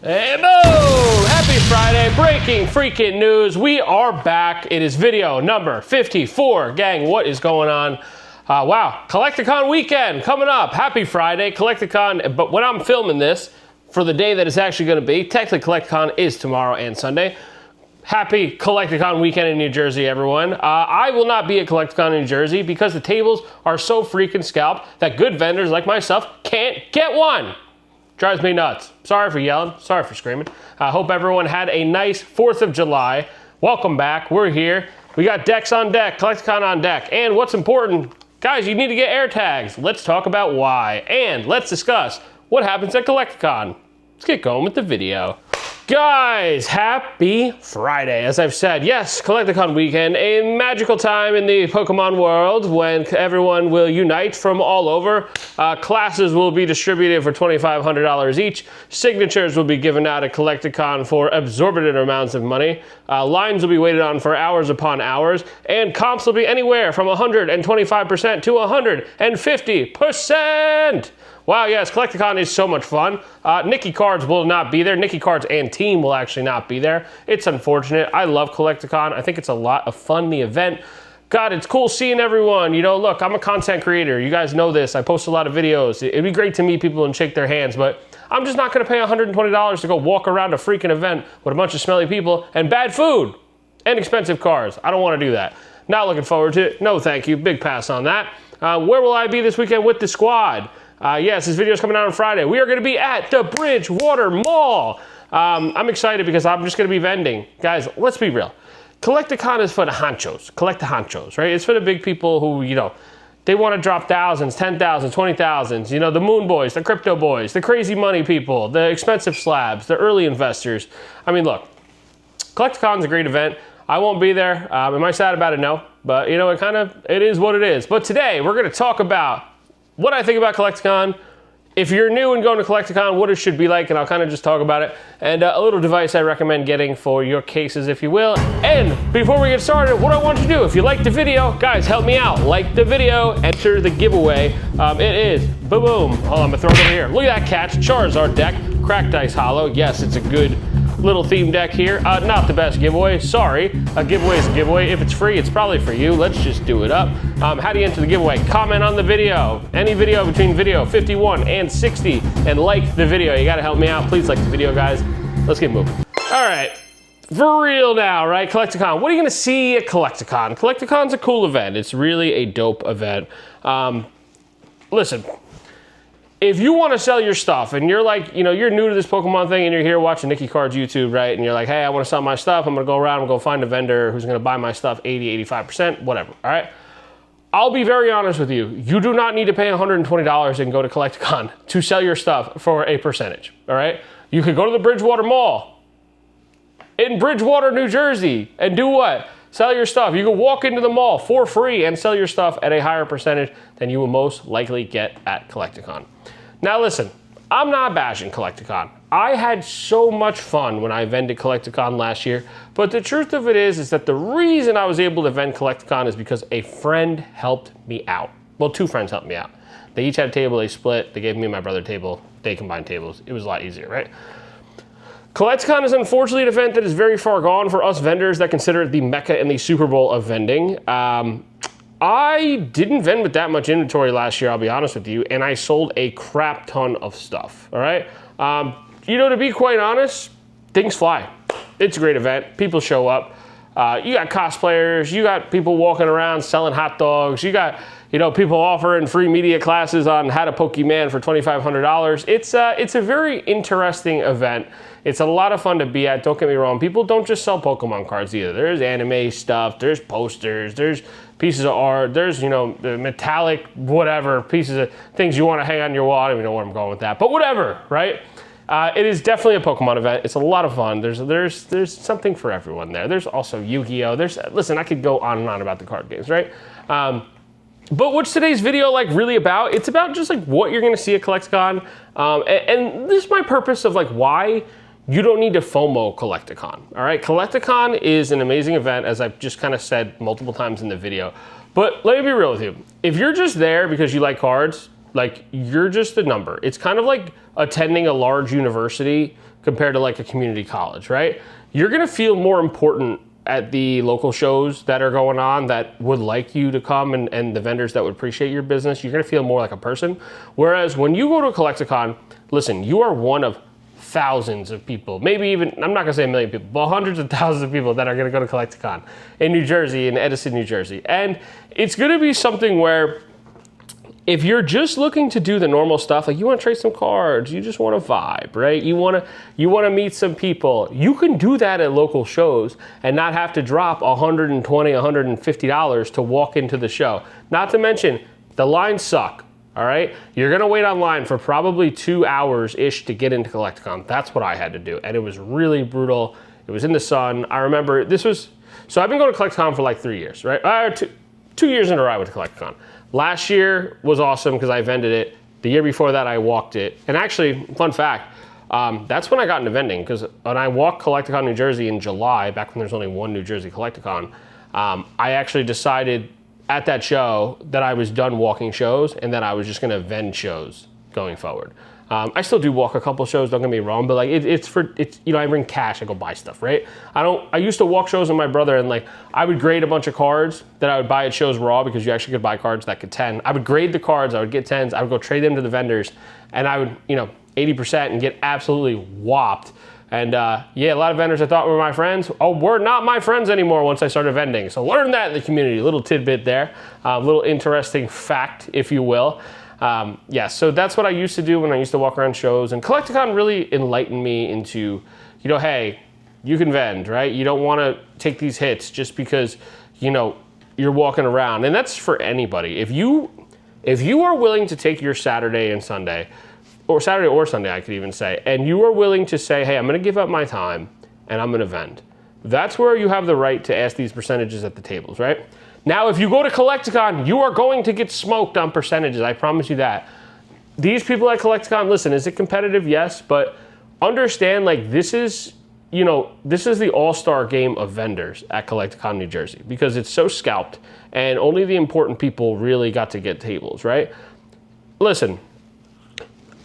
Hey, boom! Happy Friday, breaking freaking news. We are back. It is video number 54. Gang, what is going on? Wow, Collecticon weekend coming up. Happy Friday, Collecticon. But when I'm filming this, for the day that it's actually going to be, technically Collecticon is tomorrow and Sunday. Happy Collecticon weekend in New Jersey, everyone. I will not be at Collecticon in New Jersey because the tables are so freaking scalped that good vendors like myself can't get one. Drives me nuts. Sorry for yelling. Sorry for screaming. I hope everyone had a nice 4th of July. Welcome back. We're here. We got decks on deck, Collecticon on deck. And what's important, guys, you need to get air tags. Let's talk about why. And let's discuss what happens at Collecticon. Let's get going with the video. Guys, happy Friday. As I've said, yes, Collecticon weekend, a magical time in the Pokemon world when everyone will unite from all over. Classes will be distributed for $2,500 each. Signatures will be given out at Collecticon for exorbitant amounts of money. Lines will be waited on for hours upon hours. And comps will be anywhere from 125% to 150%. Wow, yes, Collecticon is so much fun. Nikki Cards will not be there. Nikki Cards and team will actually not be there. It's unfortunate. I love Collecticon. I think it's a lot of fun, the event. God, it's cool seeing everyone. You know, look, I'm a content creator. You guys know this. I post a lot of videos. It'd be great to meet people and shake their hands, but I'm just not going to pay $120 to go walk around a freaking event with a bunch of smelly people and bad food and expensive cars. I don't want to do that. Not looking forward to it. No, thank you. Big pass on that. Where will I be this weekend with the squad? Yes, this video is coming out on Friday. We are going to be at the Bridgewater Mall. I'm excited because I'm just going to be vending. Guys, let's be real. Collecticon is for the honchos. Collect the honchos, right? It's for the big people who, you know, they want to drop thousands, 10,000s, 20,000s. You know, the moon boys, the crypto boys, the crazy money people, the expensive slabs, the early investors. I mean, look, Collecticon's a great event. I won't be there. Am I sad about it? No. But, you know, it is what it is. But today, we're going to talk about what I think about Collecticon, if you're new and going to Collecticon, what it should be like, and I'll kind of just talk about it, and a little device I recommend getting for your cases, if you will. And before we get started, what I want you to do, if you like the video, guys, help me out. Like the video, enter the giveaway. It is, boom, boom. Hold on, I'm gonna throw it over here. Look at that catch, Charizard deck, Cracked Ice Hollow. Yes, it's a good little theme deck here. Not the best giveaway, sorry. A giveaway is a giveaway. If it's free, it's probably for you. Let's just do it up. How do you enter the giveaway? Comment on the video. Any video between video 51 and 60 and like the video. You gotta help me out. Please like the video, guys. Let's get moving. All right, for real now, right? Collecticon, what are you gonna see at Collecticon? Collecticon's a cool event. It's really a dope event. Listen, if you want to sell your stuff and you're like, you know, you're new to this Pokemon thing and you're here watching Nikki Cards YouTube, right? And you're like, hey, I want to sell my stuff. I'm going to go around and go find a vendor who's going to buy my stuff 80, 85%, whatever, all right? I'll be very honest with you. You do not need to pay $120 and go to Collecticon to sell your stuff for a percentage, all right? You could go to the Bridgewater Mall in Bridgewater, New Jersey, and do what? Sell your stuff. You can walk into the mall for free and sell your stuff at a higher percentage than you will most likely get at Collecticon. Now listen, I'm not bashing Collecticon. I had so much fun when I vended Collecticon last year, but the truth of it is that the reason I was able to vend Collecticon is because a friend helped me out. Well, two friends helped me out. They each had a table, they split, they gave me and my brother a table, they combined tables. It was a lot easier, right? Collecticon is unfortunately an event that is very far gone for us vendors that consider it the Mecca and the Super Bowl of vending. I didn't vend with that much inventory last year, I'll be honest with you, and I sold a crap ton of stuff, all right? You know, to be quite honest, things fly. It's a great event. People show up. You got cosplayers. You got people walking around selling hot dogs. You got, you know, people offering free media classes on how to Pokemon for $2,500. It's a very interesting event. It's a lot of fun to be at. Don't get me wrong. People don't just sell Pokemon cards either. There's anime stuff. There's posters. There's pieces of art. There's, you know, the metallic whatever pieces of things you want to hang on your wall. I don't even know where I'm going with that, but whatever, right? It is definitely a Pokemon event. It's a lot of fun. There's something for everyone there. There's also Yu-Gi-Oh. Listen, I could go on and on about the card games, right? But what's today's video like really about? It's about just like what you're gonna see at Collecticon. And this is my purpose of like why you don't need to FOMO Collecticon, all right? Collecticon is an amazing event, as I've just kind of said multiple times in the video. But let me be real with you. If you're just there because you like cards, Like, you're just a number. It's kind of like attending a large university compared to like a community college, right? You're gonna feel more important at the local shows that are going on that would like you to come, and the vendors that would appreciate your business. You're gonna feel more like a person. Whereas when you go to a Collecticon, listen, you are one of thousands of people, maybe even, I'm not gonna say a million people, but hundreds of thousands of people that are gonna go to Collecticon in New Jersey, in Edison, New Jersey. And it's gonna be something where if you're just looking to do the normal stuff, like you want to trade some cards, you just want to vibe, right? You want to meet some people. You can do that at local shows and not have to drop $120, $150 to walk into the show. Not to mention, the lines suck, all right? You're going to wait online for probably 2 hours-ish to get into Collecticon. That's what I had to do, and it was really brutal. It was in the sun. I remember so I've been going to Collecticon for like 3 years, right? 2 years in a row I went to Collecticon. Last year was awesome because I vended it. The year before that, I walked it. And actually, fun fact, that's when I got into vending, because when I walked Collecticon New Jersey in July, back when there's only one New Jersey Collecticon, I actually decided at that show that I was done walking shows and that I was just gonna vend shows going forward. I still do walk a couple shows, don't get me wrong, but like it's I bring cash, I go buy stuff, right? I used to walk shows with my brother, and like I would grade a bunch of cards that I would buy at shows raw, because you actually could buy cards that could 10. I would grade the cards, I would get 10s, I would go trade them to the vendors, and I would, 80% and get absolutely whopped. And a lot of vendors I thought were my friends, were not my friends anymore once I started vending. So learn that in the community, a little tidbit there, little interesting fact, if you will. So that's what I used to do when I used to walk around shows, and Collecticon really enlightened me into, hey, you can vend, right? You don't want to take these hits just because, you're walking around, and that's for anybody. If you are willing to take your Saturday and Sunday, or Saturday or Sunday, I could even say, and you are willing to say, hey, I'm going to give up my time and I'm going to vend. That's where you have the right to ask these percentages at the tables, right? Now, if you go to Collecticon, you are going to get smoked on percentages. I promise you that. These people at Collecticon, listen, is it competitive? Yes, but understand, like, this is the all-star game of vendors at Collecticon, New Jersey, because it's so scalped, and only the important people really got to get tables, right? Listen,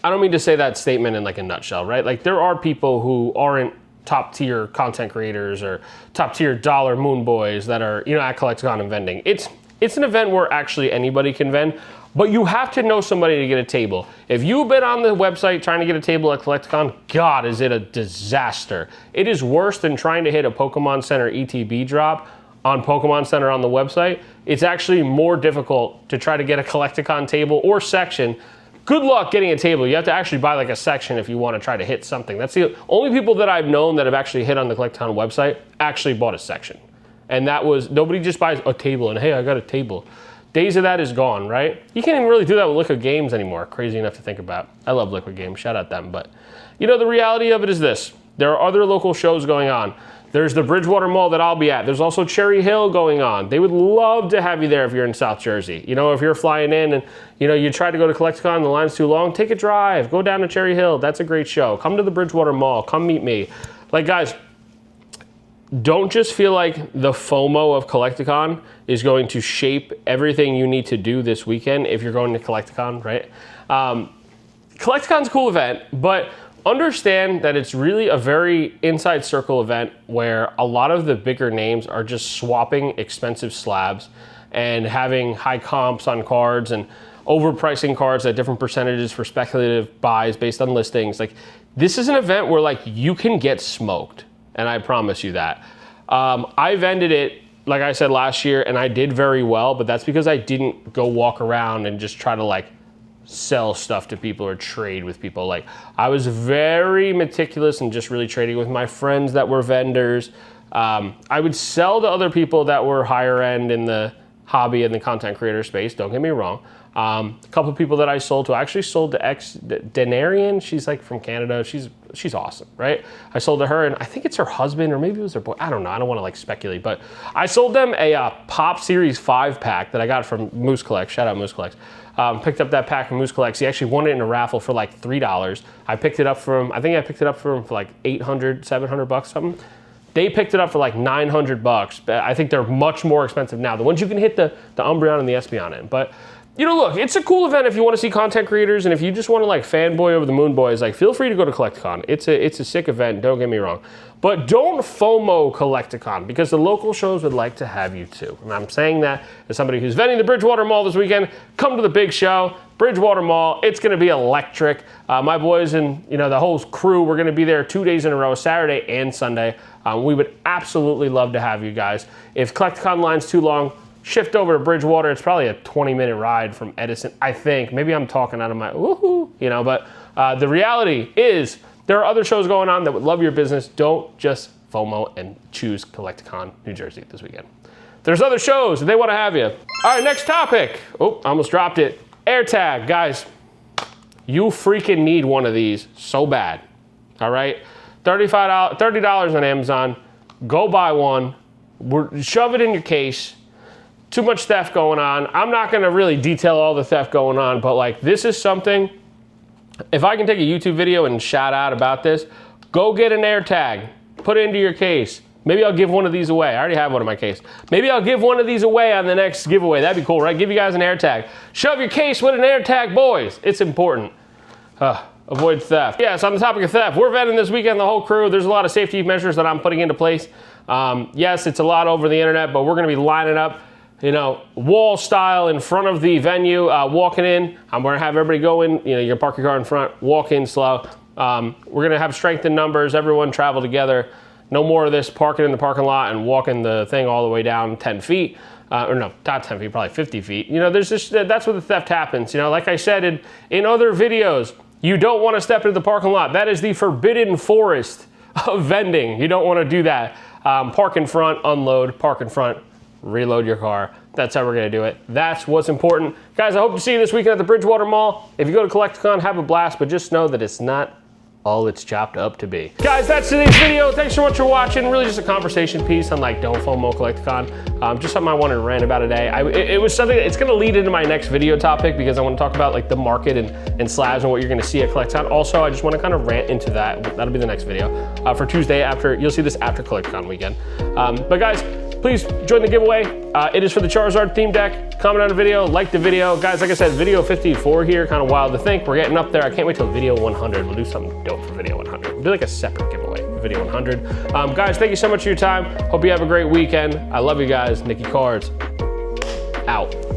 I don't mean to say that statement in like a nutshell, right? Like, there are people who aren't top tier content creators or top tier dollar moon boys that are, at Collecticon and vending. It's an event where actually anybody can vend, but you have to know somebody to get a table. If you've been on the website trying to get a table at Collecticon, God, is it a disaster. It is worse than trying to hit a Pokemon Center ETB drop on Pokemon Center on the website. It's actually more difficult to try to get a Collecticon table or section. Good luck getting a table. You have to actually buy like a section if you want to try to hit something. That's the only people that I've known that have actually hit on the Collecticon website actually bought a section. And that was, nobody just buys a table and, hey, I got a table. Days of that is gone, right? You can't even really do that with Liquid Games anymore. Crazy enough to think about. I love Liquid Games, shout out them. But the reality of it is this. There are other local shows going on. There's the Bridgewater Mall that I'll be at. There's also Cherry Hill going on. They would love to have you there if you're in South Jersey. If you're flying in and, you try to go to Collecticon and the line's too long, take a drive. Go down to Cherry Hill. That's a great show. Come to the Bridgewater Mall. Come meet me. Like, guys, don't just feel like the FOMO of Collecticon is going to shape everything you need to do this weekend if you're going to Collecticon, right? Collecticon's a cool event, but understand that it's really a very inside circle event where a lot of the bigger names are just swapping expensive slabs and having high comps on cards and overpricing cards at different percentages for speculative buys based on listings. Like, this is an event where like you can get smoked, and I promise you that. I vended it, like I said, last year, and I did very well, but that's because I didn't go walk around and just try to like sell stuff to people or trade with people. Like, I was very meticulous and just really trading with my friends that were vendors. I would sell to other people that were higher end in the hobby and the content creator space, don't get me wrong. A couple of people that I sold to, I actually sold to Denarian. She's like from Canada. She's awesome, right? I sold to her, and I think it's her husband, or maybe it was her boy. I don't know. I don't want to like speculate, but I sold them a Pop Series 5 pack that I got from Moose Collect. Shout out Moose Collect. Picked up that pack from Moose Collects. He actually won it in a raffle for like $3. I picked it up from for like 800, 700 bucks, something. They picked it up for like 900 bucks. I think they're much more expensive now. The ones you can hit the Umbreon and the Espeon in. But you know, look, it's a cool event if you want to see content creators, and if you just want to like fanboy over the Moon Boys, like feel free to go to Collecticon. It's a sick event, don't get me wrong. But don't FOMO Collecticon, because the local shows would like to have you too. And I'm saying that as somebody who's vending the Bridgewater Mall this weekend. Come to the big show, Bridgewater Mall. It's gonna be electric. My boys and the whole crew, we're gonna be there 2 days in a row, Saturday and Sunday. We would absolutely love to have you guys. If Collecticon line's too long, shift over to Bridgewater. It's probably a 20-minute ride from Edison, I think. Maybe I'm talking out of my woohoo, but the reality is there are other shows going on that would love your business. Don't just FOMO and choose Collecticon New Jersey this weekend. There's other shows, and they want to have you. All right, next topic. Oh, I almost dropped it. AirTag, guys. You freaking need one of these so bad. All right, $30 on Amazon. Go buy one. Shove it in your case. Too much theft going on. I'm not gonna really detail all the theft going on, but like this is something, if I can take a YouTube video and shout out about this, go get an AirTag, put it into your case. Maybe I'll give one of these away. I already have one in my case. Maybe I'll give one of these away on the next giveaway. That'd be cool, right? Give you guys an AirTag. Shove your case with an AirTag, boys. It's important. Avoid theft. Yeah, so on the topic of theft, we're vetting this weekend, the whole crew. There's a lot of safety measures that I'm putting into place. Yes, it's a lot over the internet, but we're gonna be lining up wall style in front of the venue, walking in. I'm gonna have everybody go in, you're gonna park your car in front, walk in slow. We're gonna have strength in numbers, everyone travel together. No more of this parking in the parking lot and walking the thing all the way down 10 feet. Or no, not 10 feet, probably 50 feet. There's just, that's where the theft happens. Like I said in other videos, you don't wanna step into the parking lot. That is the forbidden forest of vending. You don't wanna do that. Park in front, unload, park in front, reload your car. That's how we're gonna do it. That's what's important. Guys, I hope to see you this weekend at the Bridgewater Mall. If you go to Collecticon, have a blast, but just know that it's not all it's chopped up to be. Guys, that's today's video. Thanks so much for watching. Really just a conversation piece on like don't FOMO Collecticon. Just something I wanted to rant about today. It was something, it's gonna lead into my next video topic because I wanna talk about like the market and slabs and what you're gonna see at Collecticon. Also, I just wanna kind of rant into that. That'll be the next video for Tuesday you'll see this after Collecticon weekend. But guys, please join the giveaway. It is for the Charizard theme deck. Comment on the video, like the video. Guys, like I said, video 54 here, kind of wild to think. We're getting up there. I can't wait till video 100. We'll do something dope for video 100. We'll do like a separate giveaway for video 100. Guys, thank you so much for your time. Hope you have a great weekend. I love you guys. Nicky Cards, out.